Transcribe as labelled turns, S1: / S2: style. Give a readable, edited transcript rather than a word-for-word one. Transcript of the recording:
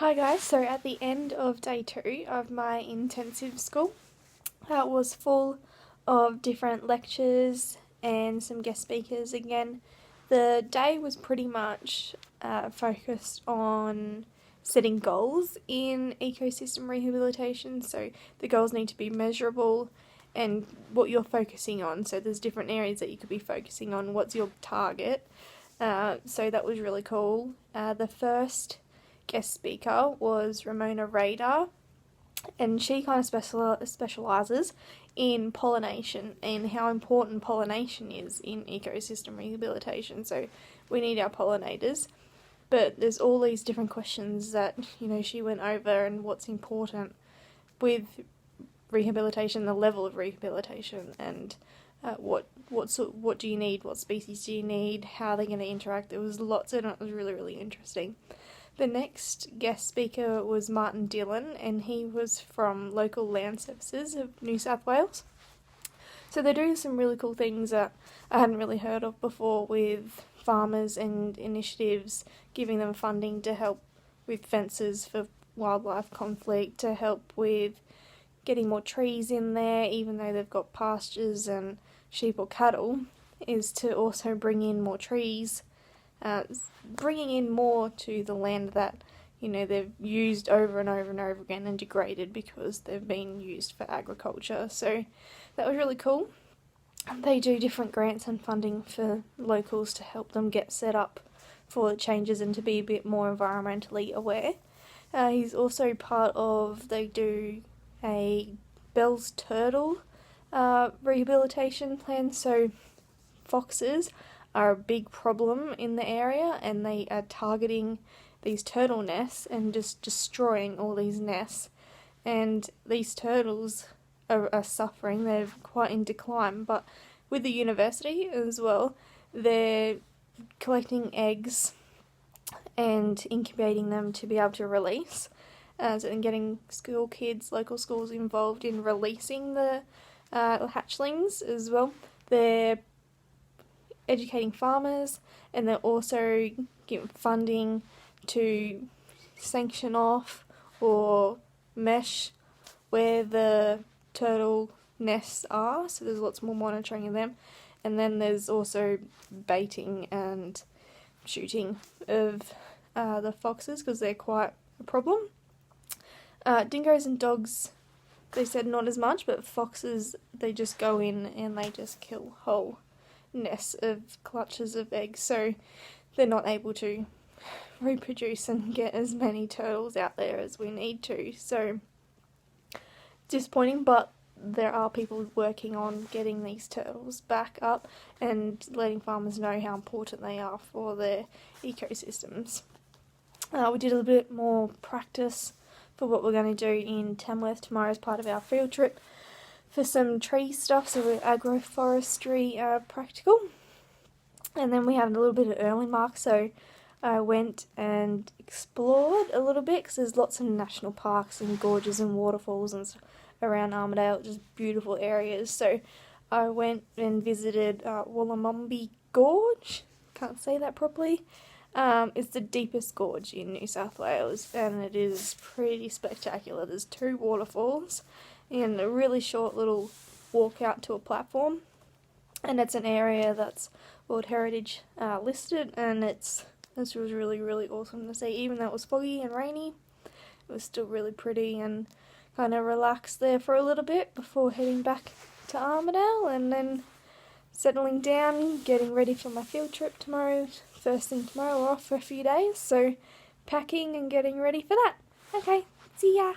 S1: Hi guys, so at the end of day 2 of my intensive school, it was full of different lectures and some guest speakers again. The day was pretty much focused on setting goals in ecosystem rehabilitation, so the goals need to be measurable and what you're focusing on. So there's different areas that you could be focusing on. What's your target? So that was really cool. The first guest speaker was Ramona Radar, and she kind of specialises in pollination and how important pollination is in ecosystem rehabilitation. So we need our pollinators, but there's all these different questions that she went over and what's important with rehabilitation, the level of rehabilitation, and what do you need, what species do you need, how they're going to interact. There was lots, and it was really, really interesting. The next guest speaker was Martin Dillon, and he was from Local Land Services of New South Wales. So they're doing some really cool things that I hadn't really heard of before with farmers and initiatives, giving them funding to help with fences for wildlife conflict, to help with getting more trees in there, even though they've got pastures and sheep or cattle, is to also bring in more trees, bringing in more to the land that they've used over and over and over again and degraded because they've been used for agriculture. So that was really cool. They do different grants and funding for locals to help them get set up for changes and to be a bit more environmentally aware. He's also part of, they do a Bell's turtle rehabilitation plan. So foxes are a big problem in the area, and they are targeting these turtle nests and just destroying all these nests. And these turtles are suffering, they're quite in decline, but with the university as well, they're collecting eggs and incubating them to be able to release, and getting school kids, local schools involved in releasing the hatchlings as well. They're educating farmers, and they're also giving funding to sanction off or mesh where the turtle nests are, so there's lots more monitoring of them. And then there's also baiting and shooting of the foxes because they're quite a problem. Dingoes and dogs, they said not as much, but foxes, they just go in and they just kill whole nests of clutches of eggs, so they're not able to reproduce and get as many turtles out there as we need to. So disappointing, but there are people working on getting these turtles back up and letting farmers know how important they are for their ecosystems. We did a little bit more practice for what we're going to do in Tamworth tomorrow as part of our field trip for some tree stuff, so we're agroforestry practical. And then we had a little bit of early mark, so I went and explored a little bit because there's lots of national parks and gorges and waterfalls and around Armidale, just beautiful areas. So I went and visited Wollomombi Gorge, can't say that properly. It's the deepest gorge in New South Wales, and it is pretty spectacular. There's 2 waterfalls and a really short little walk out to a platform, and it's an area that's World Heritage listed, and this was really, really awesome to see. Even though it was foggy and rainy, it was still really pretty, and kind of relaxed there for a little bit before heading back to Armidale and then settling down, getting ready for my field trip tomorrow. First thing tomorrow, we're off for a few days, so packing and getting ready for that. Okay, see ya!